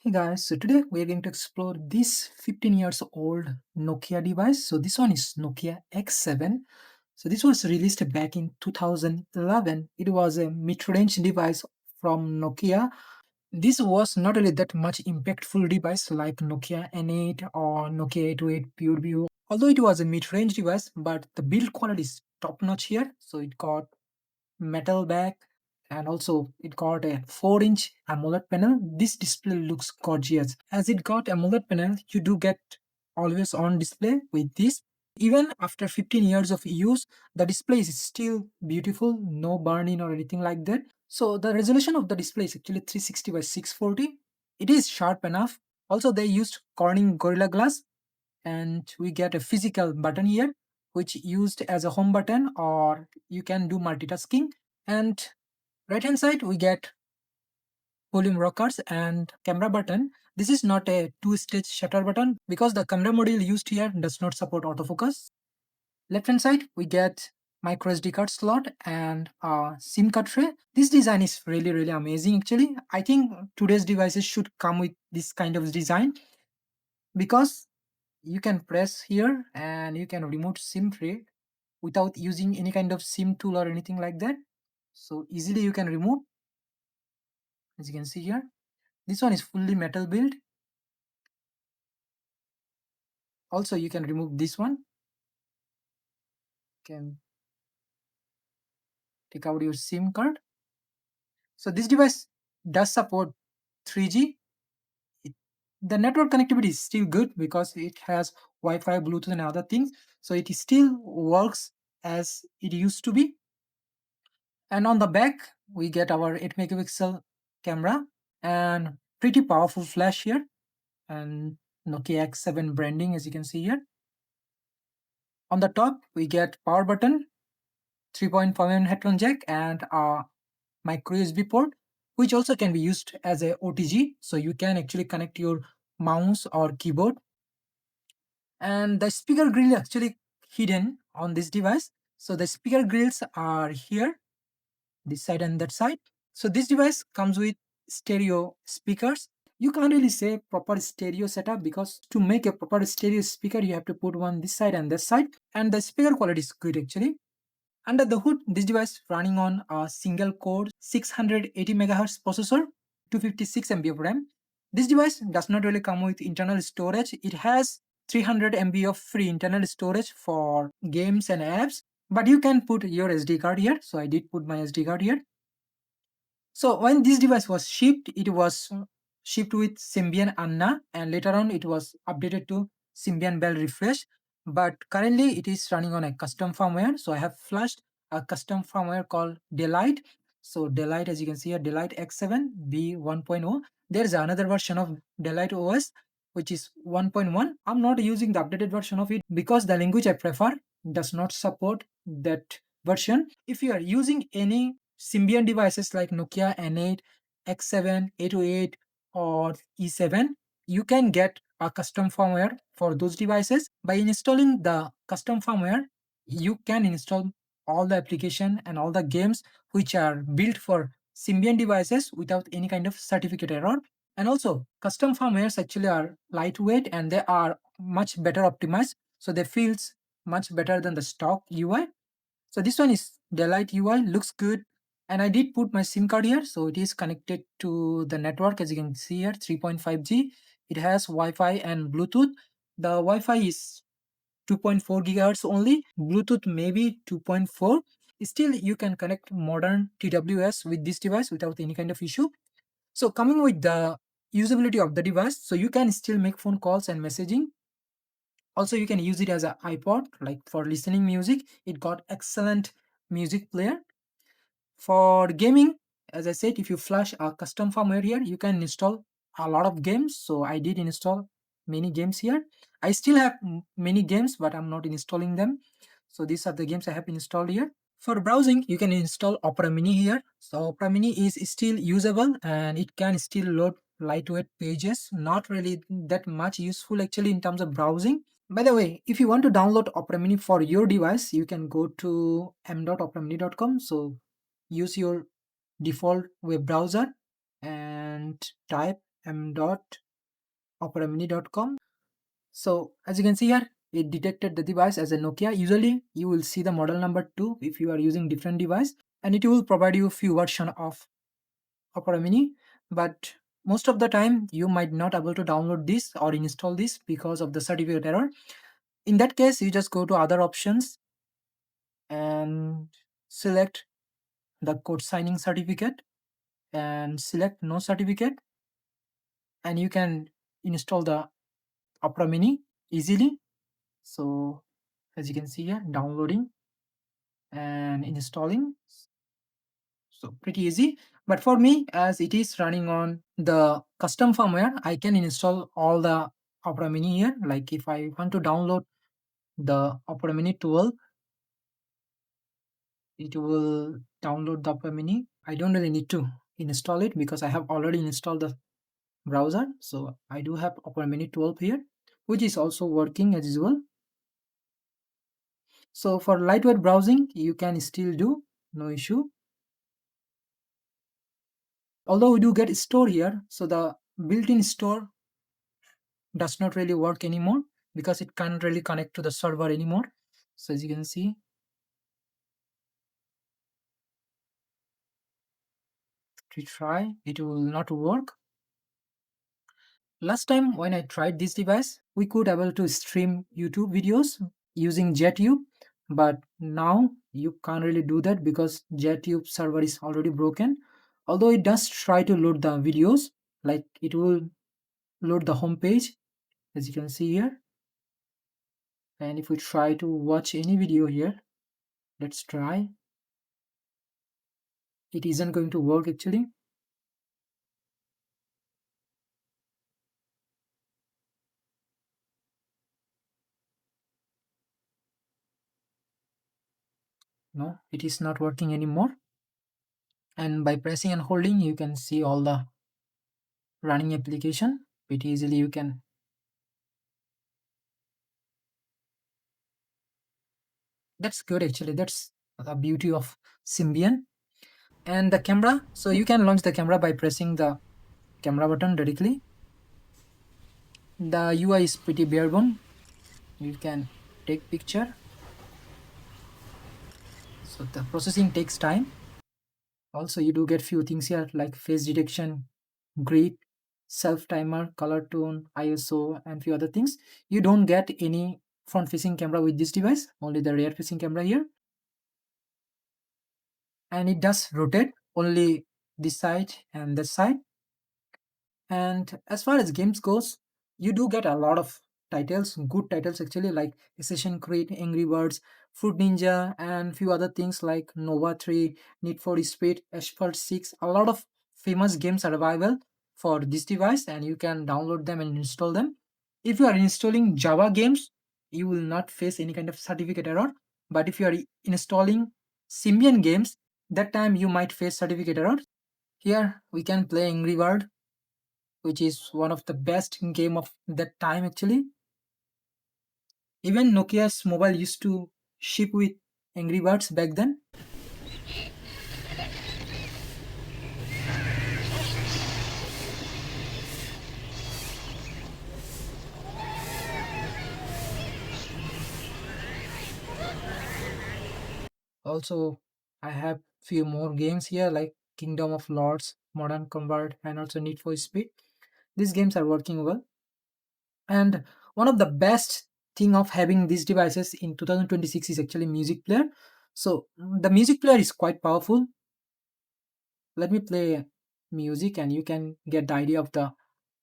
Hey guys, so today we are going to explore this 15 years old Nokia device. So this one is Nokia X7. So this was released back in 2011. It was a mid-range device from Nokia. This was not really that much impactful device like Nokia N8 or Nokia 808 PureView. Although it was a mid-range device, but the build quality is top-notch here. So it got metal back, and also it got a 4-inch AMOLED panel. This display looks gorgeous. As it got AMOLED panel, you do get always on display with this. Even after 15 years of use, the display is still beautiful, no burning or anything like that. So the resolution of the display is actually 360 by 640. It is sharp enough. Also, they used Corning Gorilla Glass, and we get a physical button here which used as a home button, or you can do multitasking. And right hand side we get volume rockers and camera button. This is not a two-stage shutter button because the camera module used here does not support autofocus. Left hand side we get microSD card slot and a SIM card tray. This design is really amazing. Actually, I think today's devices should come with this kind of design because you can press here and you can remove SIM tray without using any kind of SIM tool or anything like that. So easily you can remove, as you can see here. This one is fully metal build. Also, you can remove this one. You can take out your SIM card. So this device does support 3G. It- the network connectivity is still good because it has Wi-Fi, Bluetooth, and other things. So it still works as it used to be. And on the back, we get our 8 megapixel camera and pretty powerful flash here, and Nokia X7 branding, as you can see here. On the top, we get power button, 3.5mm headphone jack, and a micro USB port, which also can be used as a OTG. So you can actually connect your mouse or keyboard. And the speaker grill is actually hidden on this device. So the speaker grills are here, this side and that side. So this device comes with stereo speakers. You can't really say proper stereo setup because to make a proper stereo speaker, you have to put one this side and this side. And the speaker quality is good actually. Under the hood, this device running on a single core 680 MHz processor, 256 MB of RAM. This device does not really come with internal storage. It has 300 MB of free internal storage for games and apps, but you can put your SD card here. So I did put my SD card here. So when this device was shipped, it was shipped with Symbian Anna, and later on it was updated to Symbian Bell Refresh. But currently it is running on a custom firmware. So I have flashed a custom firmware called Delight. So Delight, as you can see here, Delight X7 B1.0. There is another version of Delight OS which is 1.1. I'm not using the updated version of it because the language I prefer does not support that version. If you are using any Symbian devices like Nokia N8, X7, 808, or E7, you can get a custom firmware for those devices. By installing the custom firmware, you can install all the application and all the games which are built for Symbian devices without any kind of certificate error. And also, custom firmwares actually are lightweight and they are much better optimized, so they feels much better than the stock UI. So this one is Delight UI, looks good. And I did put my SIM card here. So it is connected to the network, as you can see here, 3.5G. It has Wi-Fi and Bluetooth. The Wi-Fi is 2.4 gigahertz only. Bluetooth maybe 2.4. Still, you can connect modern TWS with this device without any kind of issue. So coming with the usability of the device, so you can still make phone calls and messaging. Also, you can use it as an iPod, like for listening music. It got excellent music player. For gaming, as I said, if you flash a custom firmware here, you can install a lot of games. So I did install many games here. I still have many games, but I'm not installing them. So these are the games I have installed here. For browsing, you can install Opera Mini here. So Opera Mini is still usable and it can still load lightweight pages. Not really that much useful actually in terms of browsing. By the way, if you want to download Opera Mini for your device, you can go to m.operamini.com. So use your default web browser and type m.operamini.com. So as you can see here, it detected the device as a Nokia. Usually you will see the model number too if you are using different device, and it will provide you a few version of Opera Mini. But most of the time you might not able to download this or install this because of the certificate error. In that case, you just go to other options and select the code signing certificate and select no certificate, and you can install the Opera Mini easily. So as you can see here, downloading and installing, so pretty easy. But for me, as it is running on the custom firmware, I can install all the Opera Mini here. Like if I want to download the Opera Mini 12, it will download the Opera Mini. I don't really need to install it because I have already installed the browser. So I do have Opera Mini 12 here, which is also working as usual. So for lightweight browsing, you can still do, no issue. Although we do get store here, so the built-in store does not really work anymore because it can't really connect to the server anymore. So as you can see, to try, it will not work. Last time when I tried this device, we could able to stream YouTube videos using JetTube, but now you can't really do that because JetTube server is already broken. Although it does try to load the videos, like it will load the home page, as you can see here. And if we try to watch any video here, let's try. It isn't going to work actually. No, it is not working anymore. And by pressing and holding, you can see all the running application pretty easily. You can, that's good actually. That's the beauty of Symbian. And the camera, so you can launch the camera by pressing the camera button directly. The UI is pretty bare bone. You can take picture, so the processing takes time. Also you do get few things here like face detection, grid, self timer, color tone, ISO, and few other things. You don't get any front facing camera with this device, only the rear facing camera here. And it does rotate only this side and this side. And as far as games goes, you do get a lot of titles, good titles actually, like Assassin's Creed, Angry Birds, Fruit Ninja, and few other things like Nova 3, Need for Speed, Asphalt 6. A lot of famous games are available for this device, and you can download them and install them. If you are installing Java games, you will not face any kind of certificate error. But if you are installing Symbian games, that time you might face certificate error. Here we can play Angry Bird, which is one of the best game of that time actually. Even Nokia's mobile used to ship with Angry Birds back then. Also, I have few more games here like Kingdom of Lords, Modern Combat, and also Need for Speed. These games are working well. And one of the best thing of having these devices in 2026 is actually music player. So the music player is quite powerful. Let me play music and you can get the idea of the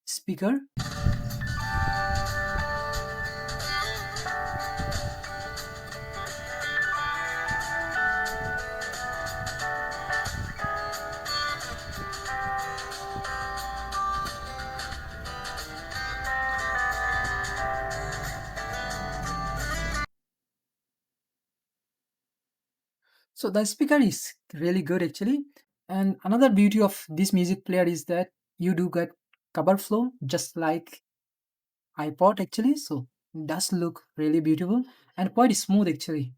speaker. So the speaker is really good actually. And another beauty of this music player is that you do get cover flow just like iPod actually. So it does look really beautiful and quite smooth actually.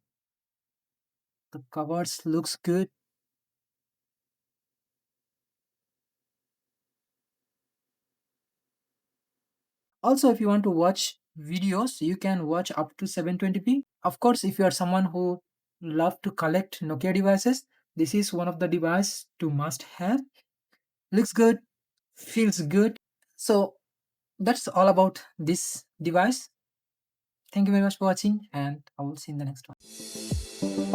The covers looks good. Also, if you want to watch videos, you can watch up to 720p. Of course, if you are someone who love to collect Nokia devices, this is one of the device to must have. Looks good, feels good. So that's all about this device. Thank you very much for watching, and I will see you in the next one.